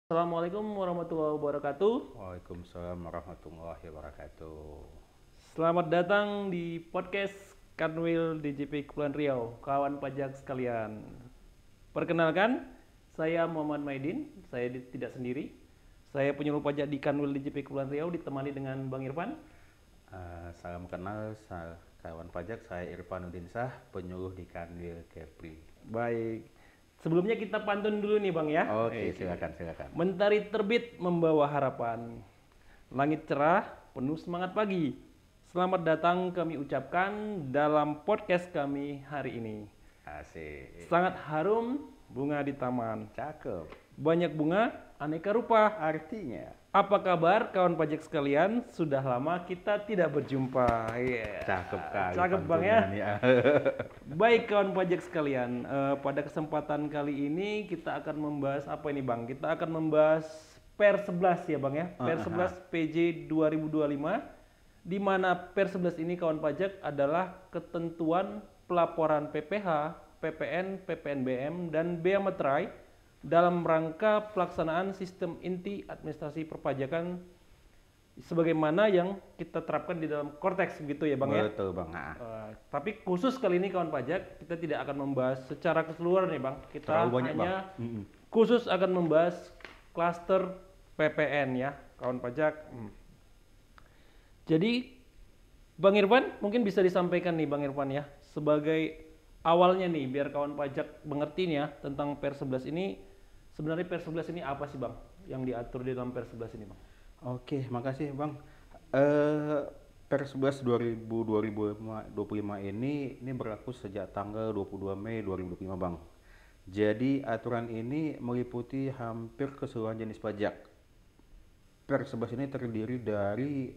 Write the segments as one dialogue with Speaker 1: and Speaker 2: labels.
Speaker 1: Assalamualaikum warahmatullahi wabarakatuh.
Speaker 2: Waalaikumsalam warahmatullahi wabarakatuh.
Speaker 1: Selamat datang di podcast Kanwil DJP Kepulauan Riau, kawan pajak sekalian. Perkenalkan, saya Muhammad Maidin. Saya tidak sendiri. Saya penyuluh pajak di Kanwil DJP Kepulauan Riau ditemani dengan Bang Irfan.
Speaker 2: Salam kenal, kawan pajak. Saya Irfanuddin Shah, penyuluh di Kanwil Kepri.
Speaker 1: Baik. Sebelumnya kita pantun dulu nih Bang ya.
Speaker 2: Oke, silakan.
Speaker 1: Mentari terbit membawa harapan. Langit cerah, penuh semangat pagi. Selamat datang kami ucapkan dalam podcast kami hari ini.
Speaker 2: Asik.
Speaker 1: Sangat harum bunga di taman.
Speaker 2: Cakep.
Speaker 1: Banyak bunga, aneka rupa.
Speaker 2: Artinya,
Speaker 1: Apa kabar kawan pajak sekalian? Sudah lama kita tidak berjumpa. Yeah.
Speaker 2: cakep kali.
Speaker 1: Cakep Bang ya.
Speaker 2: pantunnya nih.
Speaker 1: Baik kawan pajak sekalian, pada kesempatan kali ini kita akan membahas apa ini Bang? Kita akan membahas Per 11 ya Bang ya. Per 11 PJ 2025, di mana Per 11 ini kawan pajak adalah ketentuan pelaporan PPh, PPN, PPNBM, dan Bea Materai dalam rangka pelaksanaan sistem inti administrasi perpajakan sebagaimana yang kita terapkan di dalam Kortex gitu ya Bang ya.
Speaker 2: Betul Bang.
Speaker 1: Tapi khusus kali ini kawan pajak kita tidak akan membahas secara keseluruhan nih Bang. Kita
Speaker 2: Terlalu banyak,
Speaker 1: hanya
Speaker 2: Bang.
Speaker 1: khusus akan membahas klaster PPN ya kawan pajak. Jadi Bang Irfan mungkin bisa disampaikan nih Bang Irfan ya sebagai awalnya nih biar kawan pajak mengerti nih ya tentang Per 11 ini. Sebenarnya Per 11 ini apa sih Bang yang diatur di dalam Per 11 ini Bang?
Speaker 2: Oke, makasih Bang. Per 11 2025 ini berlaku sejak tanggal 22 Mei 2025 Bang. Jadi aturan ini meliputi hampir keseluruhan jenis pajak. Per 11 ini terdiri dari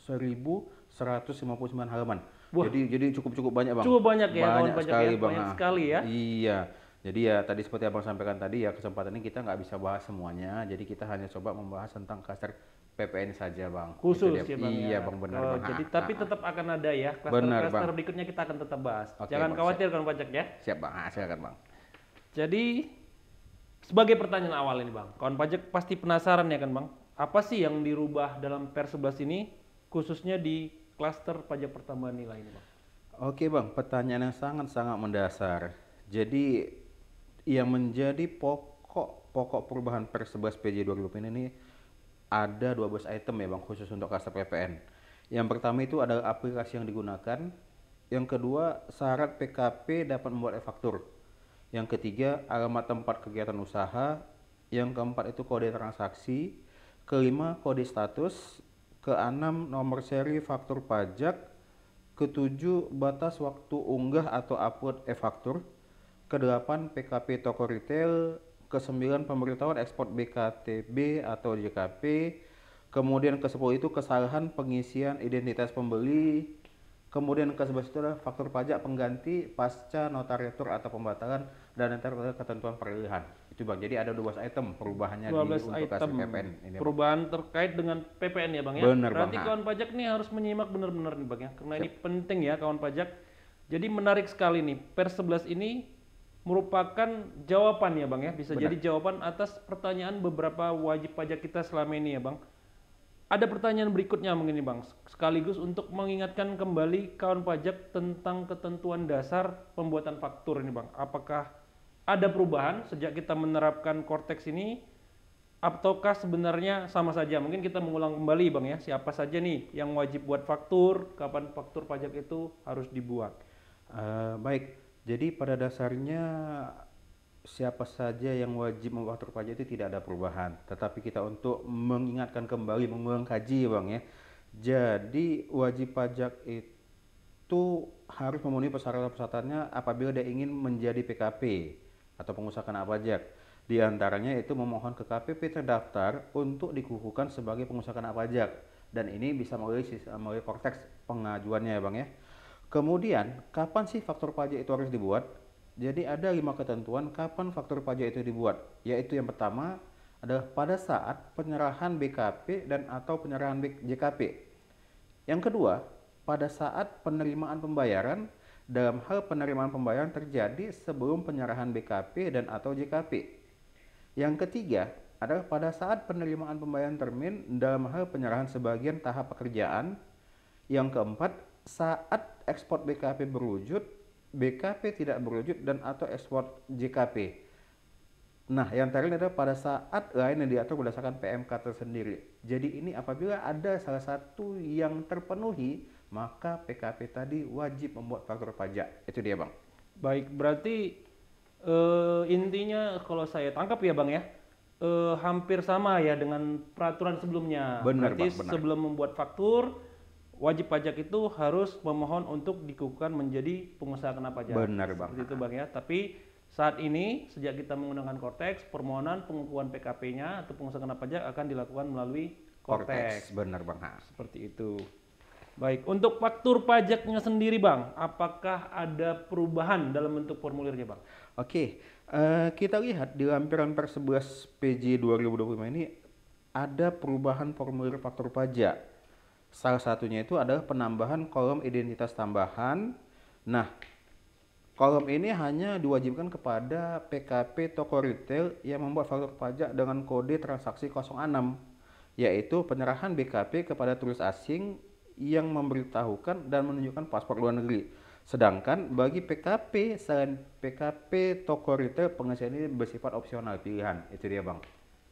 Speaker 2: 1159 halaman.
Speaker 1: Wah.
Speaker 2: Jadi cukup banyak Bang.
Speaker 1: Cukup banyak ya kawan pajak
Speaker 2: sekali
Speaker 1: ya,
Speaker 2: Bang.
Speaker 1: banyak sekali ya.
Speaker 2: Iya. Jadi ya tadi seperti Abang sampaikan tadi ya kesempatan ini kita nggak bisa bahas semuanya. Jadi kita hanya coba membahas tentang klaster PPN saja Bang.
Speaker 1: Khusus
Speaker 2: Itu dia.
Speaker 1: ya Bang
Speaker 2: Iya
Speaker 1: ya.
Speaker 2: Bang, benar
Speaker 1: Oh,
Speaker 2: Bang.
Speaker 1: jadi tapi tetap akan ada ya
Speaker 2: Benar,
Speaker 1: klaster-klaster
Speaker 2: Bang.
Speaker 1: berikutnya kita akan tetap bahas.
Speaker 2: Oke,
Speaker 1: Jangan
Speaker 2: Bang,
Speaker 1: khawatir kawan pajak ya.
Speaker 2: Siap Bang. Silakan Bang.
Speaker 1: Jadi sebagai pertanyaan awal ini Bang, kawan pajak pasti penasaran ya kan Bang, apa sih yang dirubah dalam Per 11 ini khususnya di klaster pajak pertambahan nilai ini Bang?
Speaker 2: Oke Bang, pertanyaan yang sangat-sangat mendasar. Jadi yang menjadi pokok perubahan Per 11 PJ 2020 ini ada 12 item ya Bang, khusus untuk klaster PPN. Yang pertama itu adalah aplikasi yang digunakan. Yang kedua, syarat PKP dapat membuat e-faktur. Yang ketiga, alamat tempat kegiatan usaha. Yang keempat itu kode transaksi. Kelima, kode status. Keenam, nomor seri faktur pajak. Ketujuh, batas waktu unggah atau upload e-faktur. Kedelapan, PKP toko retail. Kesembilan, pemberitahuan ekspor BKTB atau JKP. Kemudian ke-10 itu kesalahan pengisian identitas pembeli. Kemudian ke-11 itu adalah faktur pajak pengganti pasca notariatur atau pembatalan dan nanti ketentuan peralihan. Itu Bang. Jadi ada 12 item perubahannya
Speaker 1: 12
Speaker 2: untuk
Speaker 1: item
Speaker 2: PPN ini, Bang.
Speaker 1: perubahan terkait dengan PPN ya Bang ya.
Speaker 2: Bener,
Speaker 1: Berarti
Speaker 2: Bang.
Speaker 1: kawan pajak nih harus menyimak benar-benar nih Bang ya. Karena ini penting ya kawan pajak. Jadi menarik sekali nih. Per 11 ini merupakan jawaban ya Bang ya. Bisa
Speaker 2: Benar.
Speaker 1: jadi jawaban atas pertanyaan beberapa wajib pajak kita selama ini ya Bang. Ada pertanyaan berikutnya mengenai Bang, sekaligus untuk mengingatkan kembali kawan pajak tentang ketentuan dasar pembuatan faktur ini Bang. Apakah ada perubahan sejak kita menerapkan Kortex ini ataukah sebenarnya sama saja? Mungkin kita mengulang kembali Bang ya, siapa saja nih yang wajib buat faktur, kapan faktur pajak itu harus dibuat.
Speaker 2: Baik, jadi pada dasarnya siapa saja yang wajib memfaktur pajak itu tidak ada perubahan. Tetapi kita untuk mengingatkan kembali, mengulang kaji Bang ya. Jadi wajib pajak itu harus memenuhi persyaratan-persyaratannya apabila dia ingin menjadi PKP atau pengusaha kena pajak. Di antaranya itu memohon ke KPP terdaftar untuk dikukuhkan sebagai pengusaha kena pajak. Dan ini bisa melalui Kortex pengajuannya ya Bang ya. Kemudian, kapan sih faktur pajak itu harus dibuat? Jadi ada 5 ketentuan kapan faktur pajak itu dibuat. Yaitu yang pertama adalah pada saat penyerahan BKP dan atau penyerahan JKP. Yang kedua, pada saat penerimaan pembayaran dalam hal penerimaan pembayaran terjadi sebelum penyerahan BKP dan atau JKP. Yang ketiga, adalah pada saat penerimaan pembayaran termin dalam hal penyerahan sebagian tahap pekerjaan. Yang keempat, saat ekspor BKP berwujud, BKP tidak berwujud dan atau ekspor JKP. Nah, yang terakhir adalah pada saat lain yang diatur berdasarkan PMK tersendiri. Jadi ini apabila ada salah satu yang terpenuhi, maka PKP tadi wajib membuat faktur pajak. Itu dia, Bang.
Speaker 1: Baik, berarti intinya kalau saya tangkap ya Bang ya, hampir sama ya dengan peraturan sebelumnya.
Speaker 2: Benar,
Speaker 1: Berarti
Speaker 2: Bang, benar.
Speaker 1: sebelum membuat faktur, wajib pajak itu harus memohon untuk dikukuhkan menjadi pengusaha kena pajak.
Speaker 2: Benar, Bang.
Speaker 1: Seperti itu Bang ya. Tapi saat ini sejak kita menggunakan Cortex, permohonan pengukuhan PKP-nya atau pengusaha kena pajak akan dilakukan melalui Cortex.
Speaker 2: Benar, Bang.
Speaker 1: Seperti itu. Baik, untuk faktur pajaknya sendiri Bang, apakah ada perubahan dalam bentuk formulirnya Bang?
Speaker 2: Oke, kita lihat di lampiran per 11 PJ 2025 ini ada perubahan formulir faktur pajak. Salah satunya itu adalah penambahan kolom identitas tambahan. Nah, kolom ini hanya diwajibkan kepada PKP toko retail yang membuat faktur pajak dengan kode transaksi 06, yaitu penyerahan BKP kepada turis asing yang memberitahukan dan menunjukkan paspor luar negeri. Sedangkan bagi PKP selain PKP toko retail, pengisian ini bersifat opsional pilihan. Itu dia, Bang.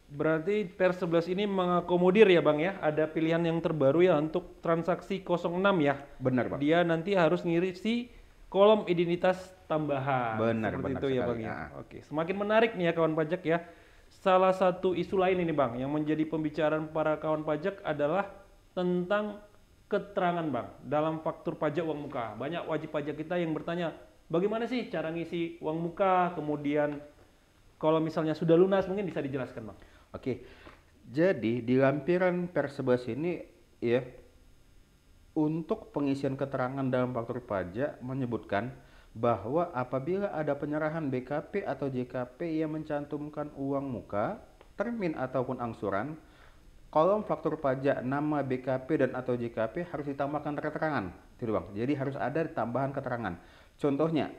Speaker 1: Berarti per 11 ini mengakomodir ya Bang ya, ada pilihan yang terbaru ya untuk transaksi 06 ya.
Speaker 2: Benar, Bang.
Speaker 1: Dia nanti harus ngisi kolom identitas tambahan.
Speaker 2: Benar,
Speaker 1: Seperti
Speaker 2: benar
Speaker 1: itu ya
Speaker 2: sekali.
Speaker 1: Bang ya.
Speaker 2: Nah.
Speaker 1: Oke, semakin menarik nih ya kawan pajak ya. Salah satu isu lain ini Bang yang menjadi pembicaraan para kawan pajak adalah tentang keterangan Bang dalam faktur pajak uang muka. Banyak wajib pajak kita yang bertanya, bagaimana sih cara ngisi uang muka, kemudian kalau misalnya sudah lunas mungkin bisa dijelaskan Bang.
Speaker 2: Oke, jadi di lampiran per 11 ini ya, untuk pengisian keterangan dalam faktur pajak menyebutkan bahwa apabila ada penyerahan BKP atau JKP yang mencantumkan uang muka, termin ataupun angsuran, kolom faktur pajak nama BKP dan atau JKP harus ditambahkan keterangan. Itu Bang. Jadi harus ada tambahan keterangan. Contohnya,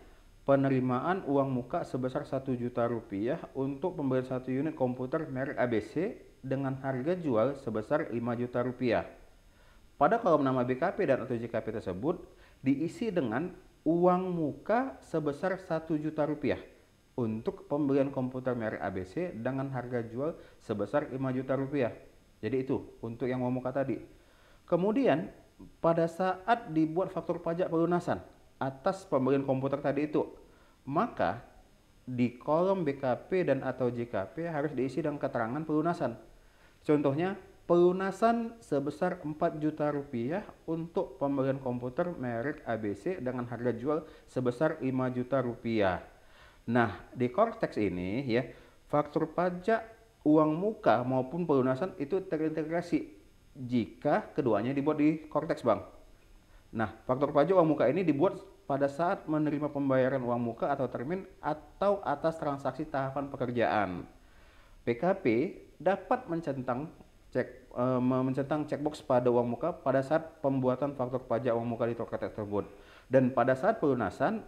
Speaker 2: penerimaan uang muka sebesar 1 juta rupiah untuk pembelian 1 unit komputer merek ABC dengan harga jual sebesar 5 juta rupiah. Pada kolom nama BKP dan atau JKP tersebut diisi dengan uang muka sebesar 1 juta rupiah untuk pembelian komputer merek ABC dengan harga jual sebesar 5 juta rupiah. Jadi itu untuk yang uang muka tadi. Kemudian pada saat dibuat faktur pajak pelunasan atas pembelian komputer tadi itu, maka di kolom BKP dan atau JKP harus diisi dengan keterangan pelunasan. Contohnya, pelunasan sebesar 4 juta rupiah untuk pembelian komputer merek ABC dengan harga jual sebesar 5 juta rupiah. Nah, di Cortex ini ya, faktur pajak uang muka maupun pelunasan itu terintegrasi jika keduanya dibuat di Cortex, Bang. Nah, faktur pajak uang muka ini dibuat pada saat menerima pembayaran uang muka atau termin atau atas transaksi tahapan pekerjaan. PKP dapat mencentang checkbox pada uang muka pada saat pembuatan faktur pajak uang muka di Cortex tersebut. Dan pada saat pelunasan,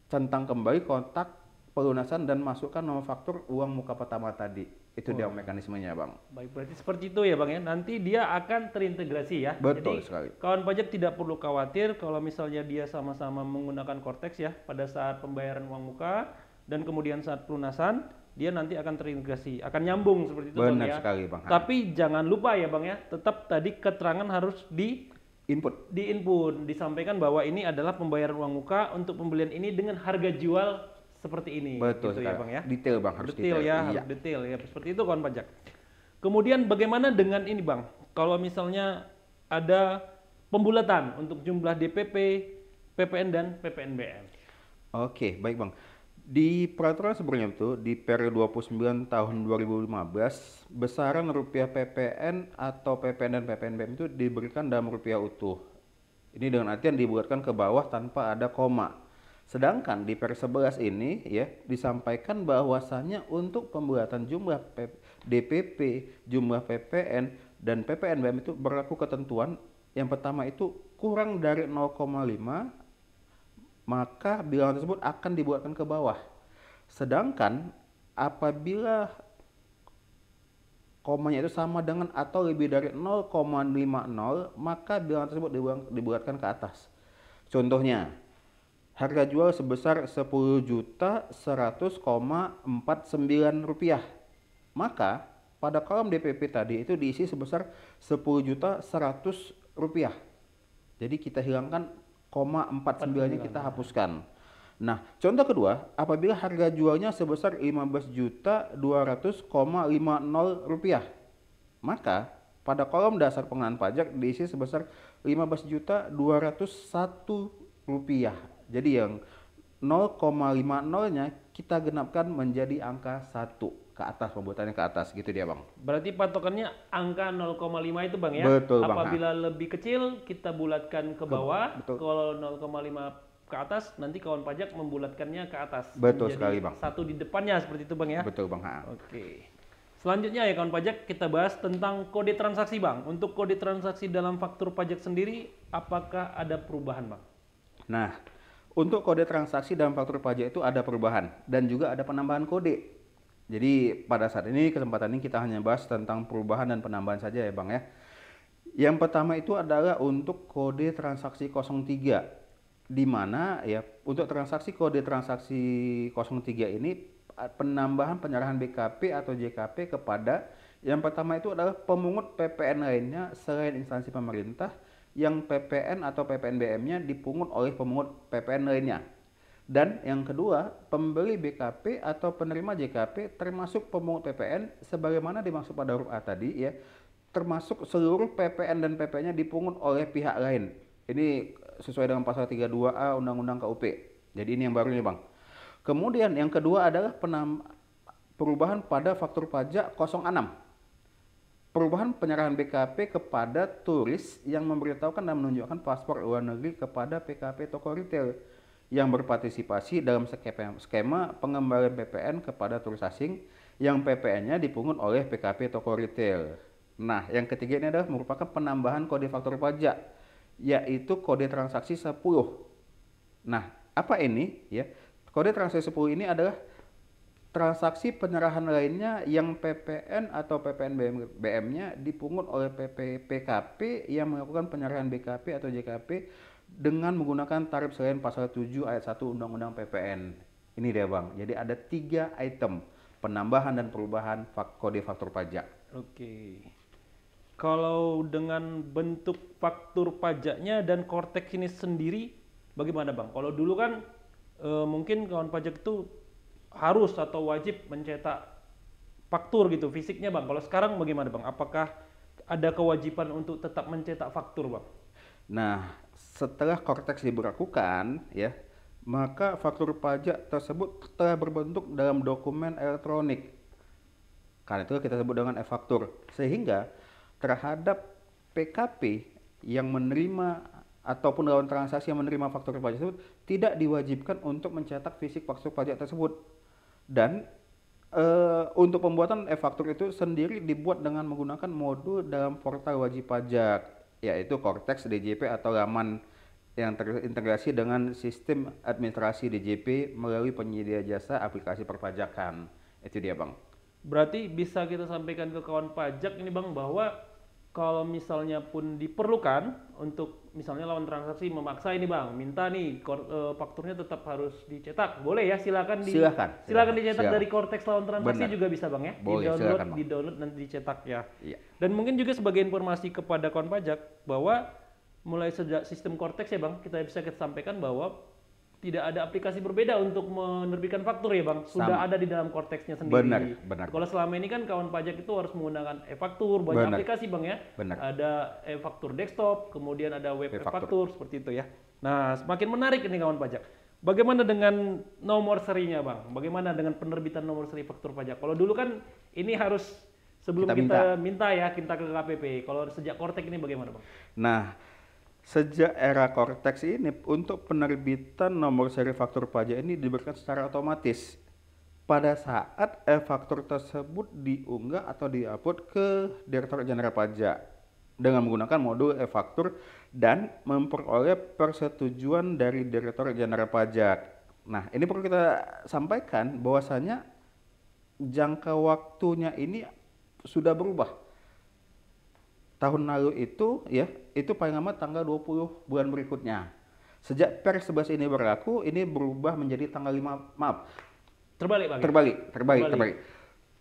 Speaker 2: centang kembali kontak pelunasan dan masukkan nomor faktur uang muka pertama tadi. Itu dia mekanismenya, Bang.
Speaker 1: Baik, berarti seperti itu ya Bang ya. Nanti dia akan terintegrasi ya.
Speaker 2: Betul
Speaker 1: Jadi,
Speaker 2: sekali.
Speaker 1: kawan pajak tidak perlu khawatir kalau misalnya dia sama-sama menggunakan Cortex ya pada saat pembayaran uang muka dan kemudian saat pelunasan dia nanti akan terintegrasi, akan nyambung seperti itu Bang
Speaker 2: Benar
Speaker 1: ya.
Speaker 2: sekali, Bang.
Speaker 1: Tapi jangan lupa ya Bang ya, tetap tadi keterangan harus
Speaker 2: Input.
Speaker 1: disampaikan bahwa ini adalah pembayaran uang muka untuk pembelian ini dengan harga jual seperti ini.
Speaker 2: Betul
Speaker 1: gitu
Speaker 2: sekali.
Speaker 1: ya Bang ya.
Speaker 2: Detail, Bang, harus
Speaker 1: Detail ya,
Speaker 2: Iya.
Speaker 1: harus detail ya. Seperti itu kawan pajak. Kemudian bagaimana dengan ini Bang? Kalau misalnya ada pembulatan untuk jumlah DPP, PPN dan PPNBM.
Speaker 2: Oke, baik, Bang. Di peraturan sebelumnya itu di Per 29 tahun 2015, besaran rupiah PPN atau PPN dan PPNBM itu diberikan dalam rupiah utuh. Ini dengan artian dibuatkan ke bawah tanpa ada koma. Sedangkan di Per 11 ini ya disampaikan bahwasannya untuk pembuatan jumlah DPP, jumlah PPN dan PPNBM itu berlaku ketentuan yang pertama itu kurang dari 0,5, maka bilangan tersebut akan dibuatkan ke bawah. Sedangkan apabila komanya itu sama dengan atau lebih dari 0,50, maka bilangan tersebut dibulatkan ke atas. Contohnya, harga jual sebesar 10.100,49 rupiah. Maka pada kolom DPP tadi itu diisi sebesar 10.100 rupiah. Jadi kita hilangkan 0,49-nya, kita hapuskan. Nah, contoh kedua, apabila harga jualnya sebesar 15.200,50 rupiah, maka pada kolom dasar pengenaan pajak diisi sebesar 15.201 rupiah. Jadi yang 0,50-nya kita genapkan menjadi angka 1 ke atas, pembuatannya ke atas, gitu dia Bang.
Speaker 1: Berarti patokannya angka 0,5 itu Bang ya?
Speaker 2: Betul Bang.
Speaker 1: Apabila lebih kecil kita bulatkan ke bawah,
Speaker 2: betul.
Speaker 1: kalau 0,5 ke atas nanti kawan pajak membulatkannya ke atas.
Speaker 2: Betul
Speaker 1: menjadi
Speaker 2: sekali Bang.
Speaker 1: satu di depannya seperti itu Bang ya?
Speaker 2: Betul Bang.
Speaker 1: Oke. Selanjutnya ya kawan pajak, kita bahas tentang kode transaksi Bang. Untuk kode transaksi dalam faktur pajak sendiri, apakah ada perubahan Bang?
Speaker 2: Nah, untuk kode transaksi dalam faktur pajak itu ada perubahan dan juga ada penambahan kode. Jadi pada saat ini, kesempatan ini kita hanya bahas tentang perubahan dan penambahan saja ya Bang ya. Yang pertama itu adalah untuk kode transaksi 03, di mana ya untuk transaksi kode transaksi 03 ini penambahan penyerahan BKP atau JKP kepada yang pertama itu adalah pemungut PPN lainnya selain instansi pemerintah, yang PPN atau PPNBM-nya dipungut oleh pemungut PPN lainnya. Dan yang kedua, pemberi BKP atau penerima JKP termasuk pemungut PPN sebagaimana dimaksud pada huruf A tadi ya, termasuk seluruh PPN dan PP-nya dipungut oleh pihak lain. Ini sesuai dengan pasal 32A Undang-Undang KUP. Jadi ini yang barunya Bang. Kemudian yang kedua adalah perubahan pada faktur pajak 06. Perubahan penyerahan BKP kepada turis yang memberitahukan dan menunjukkan paspor luar negeri kepada PKP toko retail yang berpartisipasi dalam skema pengembalian PPN kepada turis asing yang PPN-nya dipungut oleh PKP toko retail. Nah, yang ketiga ini adalah merupakan penambahan kode faktur pajak, yaitu kode transaksi 10. Nah, apa ini ya? Kode transaksi 10 ini adalah transaksi penyerahan lainnya yang PPN atau PPNBM-nya dipungut oleh PKP yang melakukan penyerahan BKP atau JKP dengan menggunakan tarif selain pasal 7 ayat 1 Undang-Undang PPN. Ini dia Bang. Jadi ada 3 item penambahan dan perubahan kode faktur pajak.
Speaker 1: Oke. Kalau dengan bentuk faktur pajaknya dan Kortex ini sendiri bagaimana Bang? Kalau dulu kan mungkin kawan pajak itu harus atau wajib mencetak faktur gitu fisiknya Bang. Kalau sekarang bagaimana Bang? Apakah ada kewajiban untuk tetap mencetak faktur Bang?
Speaker 2: Nah, setelah Kortex diberlakukan ya, maka faktur pajak tersebut telah berbentuk dalam dokumen elektronik. Karena itu kita sebut dengan e-faktur. Sehingga terhadap PKP yang menerima ataupun lawan transaksi yang menerima faktur pajak tersebut tidak diwajibkan untuk mencetak fisik faktur pajak tersebut. Dan untuk pembuatan e-faktur itu sendiri dibuat dengan menggunakan modul dalam portal wajib pajak, yaitu Kortex DJP atau laman yang terintegrasi dengan sistem administrasi DJP melalui penyedia jasa aplikasi perpajakan. Itu dia Bang.
Speaker 1: Berarti bisa kita sampaikan ke kawan pajak ini Bang bahwa kalau misalnya pun diperlukan untuk misalnya lawan transaksi memaksa ini Bang, minta nih fakturnya tetap harus dicetak. Boleh ya, silakan dicetak dari Kortex lawan transaksi. Benar. Juga bisa Bang ya.
Speaker 2: Boleh,
Speaker 1: di-download nanti dicetak ya.
Speaker 2: Iya.
Speaker 1: Dan mungkin juga sebagai informasi kepada kawan pajak bahwa mulai sejak sistem Kortex ya Bang, kita sampaikan bahwa tidak ada aplikasi berbeda untuk menerbitkan faktur ya Bang. Sudah ada di dalam Korteksnya sendiri.
Speaker 2: Benar.
Speaker 1: Kalau selama ini kan kawan pajak itu harus menggunakan e-faktur, banyak aplikasi Bang ya.
Speaker 2: Benar.
Speaker 1: Ada e-faktur desktop, kemudian ada web e-faktur seperti itu ya. Nah, semakin menarik ini kawan pajak. Bagaimana dengan nomor serinya Bang? Bagaimana dengan penerbitan nomor seri faktur pajak? Kalau dulu kan ini harus sebelum kita minta ke KPP. Kalau sejak Kortex ini bagaimana Bang?
Speaker 2: Nah, sejak era Kortex ini untuk penerbitan nomor seri faktur pajak ini diberikan secara otomatis pada saat e-faktur tersebut diunggah atau diupload ke Direktorat Jenderal Pajak dengan menggunakan modul e-faktur dan memperoleh persetujuan dari Direktorat Jenderal Pajak. Nah, ini perlu kita sampaikan bahwasanya jangka waktunya ini sudah berubah. Tahun lalu itu ya, itu paling lambat tanggal 20 bulan berikutnya. Sejak Per 11 ini berlaku, ini berubah menjadi tanggal 5, maaf,
Speaker 1: Terbalik Bang.
Speaker 2: terbalik.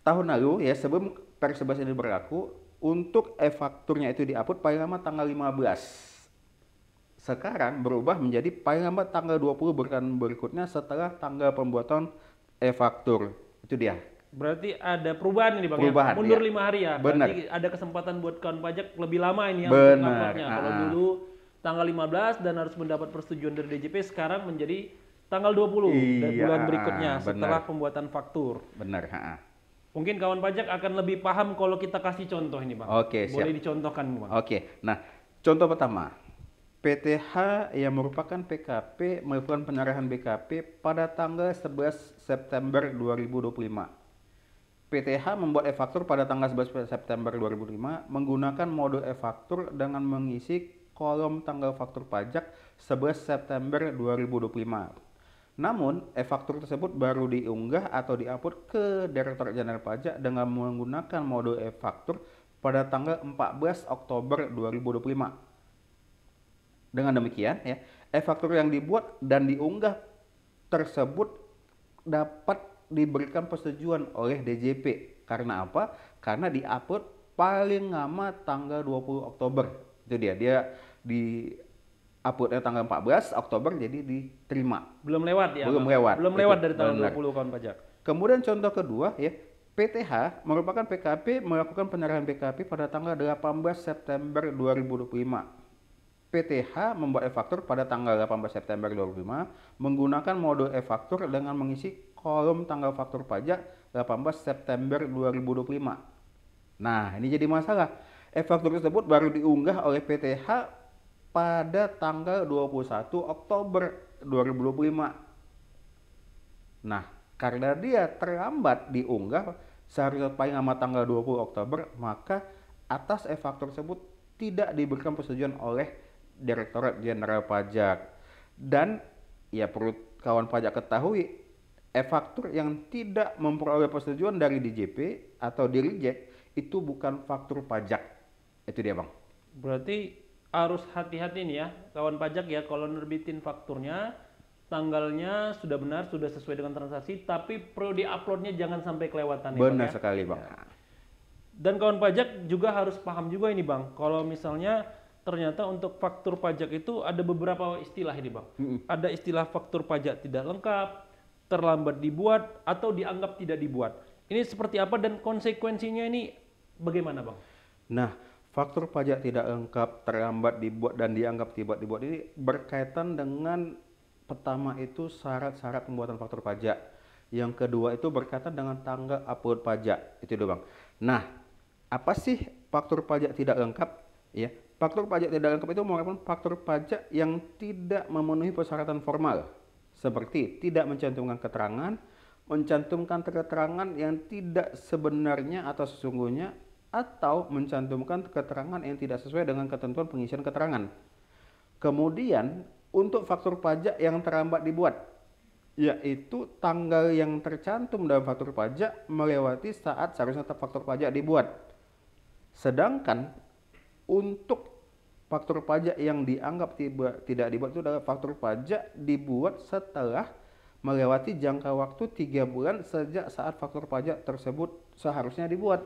Speaker 2: Tahun lalu ya, sebelum Per 11 ini berlaku, untuk e-fakturnya itu di-upload paling lama tanggal 15. Sekarang berubah menjadi paling lambat tanggal 20 bulan berikutnya setelah tanggal pembuatan e-faktur. Itu dia.
Speaker 1: Berarti ada perubahan ini Bang
Speaker 2: Perubahan,
Speaker 1: ya? Mundur
Speaker 2: iya.
Speaker 1: 5 hari ya?
Speaker 2: Benar.
Speaker 1: Berarti ada kesempatan buat kawan pajak lebih lama ini ya
Speaker 2: Benar,
Speaker 1: untuk uploadnya. Kalau
Speaker 2: ah.
Speaker 1: dulu tanggal 15 dan harus mendapat persetujuan dari DJP, sekarang menjadi tanggal 20 dan
Speaker 2: Iya,
Speaker 1: bulan berikutnya
Speaker 2: benar.
Speaker 1: setelah pembuatan faktur.
Speaker 2: Benar.
Speaker 1: Mungkin kawan pajak akan lebih paham kalau kita kasih contoh ini Bang.
Speaker 2: Oke, siap.
Speaker 1: Boleh dicontohkan Bang.
Speaker 2: Oke, nah contoh pertama, PTH yang merupakan PKP melakukan penyerahan BKP pada tanggal 11 September 2025. PTH membuat e-faktur pada tanggal 11 September 2005 menggunakan mode e-faktur dengan mengisi kolom tanggal faktur pajak 11 September 2025. Namun, e-faktur tersebut baru diunggah atau diupload ke Direktorat Jenderal Pajak dengan menggunakan mode e-faktur pada tanggal 14 Oktober 2025. Dengan demikian, ya, e-faktur yang dibuat dan diunggah tersebut dapat diberikan persetujuan oleh DJP. Karena apa? Karena diupload paling lama tanggal 20 Oktober. Itu dia di uploadnya tanggal 14 Oktober, jadi diterima.
Speaker 1: Belum lewat ya?
Speaker 2: Belum
Speaker 1: Bang?
Speaker 2: lewat.
Speaker 1: Belum lewat
Speaker 2: Itu,
Speaker 1: dari tanggal
Speaker 2: benar.
Speaker 1: 20 kawan pajak.
Speaker 2: Kemudian contoh kedua ya, PTH merupakan PKP melakukan penyerahan BKP pada tanggal 18 September 2025. PTH membuat e-faktur pada tanggal 18 September 2025 menggunakan mode e-faktur dengan mengisi kolom tanggal faktur pajak 18 September 2025. Nah, ini jadi masalah. E-faktur tersebut baru diunggah oleh PTH pada tanggal 21 Oktober 2025. Nah, karena dia terlambat diunggah seharusnya paling lama tanggal 20 Oktober, maka atas e-faktur tersebut tidak diberikan persetujuan oleh Direktorat Jenderal Pajak. Dan ya perlu kawan pajak ketahui, e-faktur yang tidak memperoleh persetujuan dari DJP atau di-reject itu bukan faktur pajak. Itu dia Bang.
Speaker 1: Berarti harus hati-hati nih ya kawan pajak ya, kalau nerbitin fakturnya tanggalnya sudah benar, sudah sesuai dengan transaksi, tapi perlu di-uploadnya jangan sampai kelewatan ya, Bang,
Speaker 2: Benar
Speaker 1: ya?
Speaker 2: sekali Bang.
Speaker 1: Dan kawan pajak juga harus paham juga ini Bang, kalau misalnya ternyata untuk faktur pajak itu ada beberapa istilah ini Bang. Ada istilah faktur pajak tidak lengkap, terlambat dibuat, atau dianggap tidak dibuat. Ini seperti apa dan konsekuensinya ini bagaimana Bang?
Speaker 2: Nah, faktur pajak tidak lengkap, terlambat dibuat dan dianggap tidak dibuat ini berkaitan dengan pertama itu syarat-syarat pembuatan faktur pajak. Yang kedua itu berkaitan dengan tanggal upload pajak. Itu dulu Bang. Nah, apa sih faktur pajak tidak lengkap? Ya, faktur pajak tidak lengkap itu merupakan faktur pajak yang tidak memenuhi persyaratan formal, seperti tidak mencantumkan keterangan, mencantumkan keterangan yang tidak sebenarnya atau sesungguhnya, atau mencantumkan keterangan yang tidak sesuai dengan ketentuan pengisian keterangan. Kemudian untuk faktur pajak yang terlambat dibuat, yaitu tanggal yang tercantum dalam faktur pajak melewati saat seharusnya faktur pajak dibuat. Sedangkan untuk faktur pajak yang dianggap tidak dibuat itu adalah faktur pajak dibuat setelah melewati jangka waktu 3 bulan sejak saat faktur pajak tersebut seharusnya dibuat.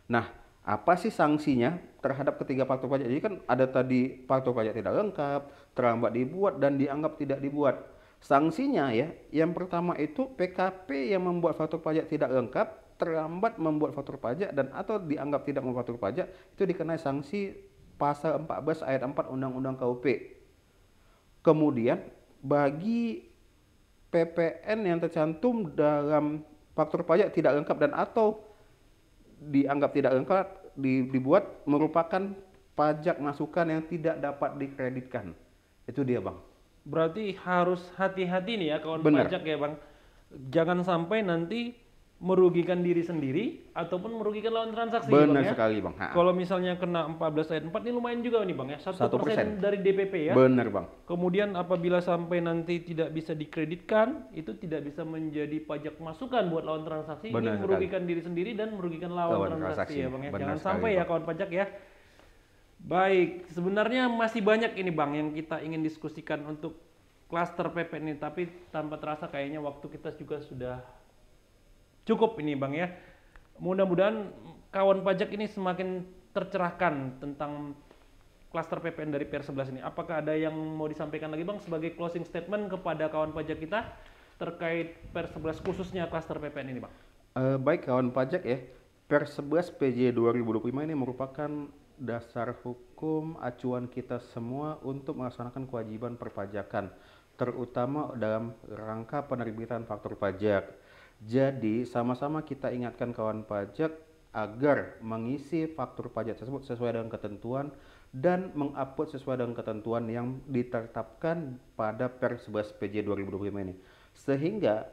Speaker 2: Nah, apa sih sanksinya terhadap ketiga faktur pajak? Jadi kan ada tadi faktur pajak tidak lengkap, terlambat dibuat, dan dianggap tidak dibuat. Sanksinya ya, yang pertama itu PKP yang membuat faktur pajak tidak lengkap, terlambat membuat faktur pajak, dan atau dianggap tidak membuat faktur pajak, itu dikenai sanksi pasal 14 ayat 4 Undang-Undang KUP. Kemudian bagi PPN yang tercantum dalam faktur pajak tidak lengkap dan atau dianggap tidak lengkap dibuat merupakan pajak masukan yang tidak dapat dikreditkan. Itu dia Bang.
Speaker 1: Berarti harus hati-hati nih ya kawan
Speaker 2: Benar.
Speaker 1: pajak ya Bang. Jangan sampai nanti merugikan diri sendiri ataupun merugikan lawan transaksi,
Speaker 2: Benar
Speaker 1: Bang ya.
Speaker 2: sekali Bang.
Speaker 1: Kalau misalnya kena 14 ayat 4 ini lumayan juga nih Bang ya, 1%
Speaker 2: 1%.
Speaker 1: dari DPP ya.
Speaker 2: Benar Bang.
Speaker 1: Kemudian apabila sampai nanti tidak bisa dikreditkan, itu tidak bisa menjadi pajak masukan buat lawan transaksi.
Speaker 2: Benar
Speaker 1: Ini merugikan diri sendiri dan merugikan lawan transaksi ya Bang ya.
Speaker 2: Benar
Speaker 1: Jangan
Speaker 2: sekali,
Speaker 1: sampai ya
Speaker 2: Bang.
Speaker 1: kawan pajak ya. Baik, sebenarnya masih banyak ini Bang yang kita ingin diskusikan untuk klaster PP ini, tapi tanpa terasa kayaknya waktu kita juga sudah cukup ini Bang ya. Mudah-mudahan kawan pajak ini semakin tercerahkan tentang klaster PPN dari PR11 ini. Apakah ada yang mau disampaikan lagi Bang sebagai closing statement kepada kawan pajak kita terkait PR11 khususnya klaster PPN ini Bang?
Speaker 2: Baik kawan pajak ya, PR11 PJ 2025 ini merupakan dasar hukum acuan kita semua untuk melaksanakan kewajiban perpajakan, terutama dalam rangka penerbitan faktur pajak. Jadi sama-sama kita ingatkan kawan pajak agar mengisi faktur pajak tersebut sesuai dengan ketentuan dan mengupload sesuai dengan ketentuan yang ditetapkan pada PR11 PJ 2025 ini. Sehingga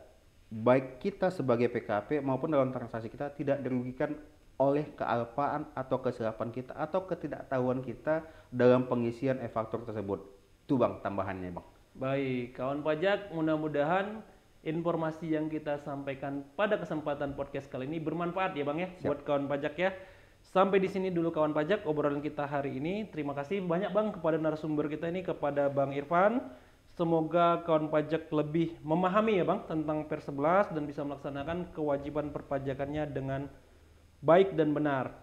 Speaker 2: baik kita sebagai PKP maupun dalam transaksi kita tidak dirugikan oleh kealpaan atau kesilapan kita atau ketidaktahuan kita dalam pengisian e-faktur tersebut. Itu Bang tambahannya Bang.
Speaker 1: Baik, kawan pajak, mudah-mudahan informasi yang kita sampaikan pada kesempatan podcast kali ini bermanfaat ya Bang ya.
Speaker 2: Siap.
Speaker 1: Buat kawan pajak ya. Sampai di sini dulu kawan pajak obrolan kita hari ini. Terima kasih banyak Bang kepada narasumber kita ini, kepada Bang Irfan. Semoga kawan pajak lebih memahami ya Bang tentang PR11 dan bisa melaksanakan kewajiban perpajakannya dengan baik dan benar.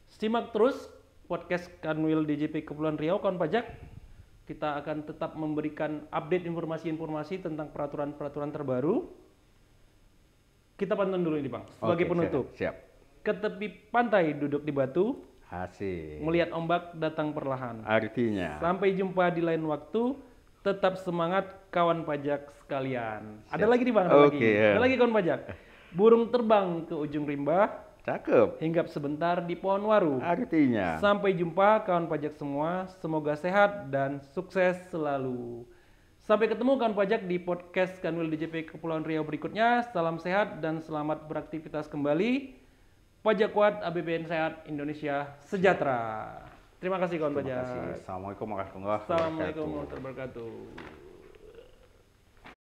Speaker 1: Simak terus podcast Kanwil DJP Kepulauan Riau kawan pajak. Kita akan tetap memberikan update informasi-informasi tentang peraturan-peraturan terbaru. Kita pantun dulu ini Bang sebagai penutup.
Speaker 2: Siap.
Speaker 1: Ke tepi pantai duduk di batu,
Speaker 2: Asik.
Speaker 1: melihat ombak datang perlahan.
Speaker 2: Artinya.
Speaker 1: Sampai jumpa di lain waktu. Tetap semangat kawan pajak sekalian. Ada lagi nih Bang, ada lagi. Ada lagi kawan pajak. Burung terbang ke ujung rimba,
Speaker 2: Cakep.
Speaker 1: hinggap sebentar di pohon waru.
Speaker 2: Artinya.
Speaker 1: Sampai jumpa kawan pajak semua. Semoga sehat dan sukses selalu. Sampai ketemu kawan pajak di podcast Kanwil DJP Kepulauan Riau berikutnya. Salam sehat dan selamat beraktivitas kembali. Pajak kuat, APBN sehat, Indonesia sejahtera. Terima kasih kawan pajak.
Speaker 2: Assalamualaikum warahmatullahi wabarakatuh.
Speaker 1: Assalamualaikum warahmatullahi wabarakatuh.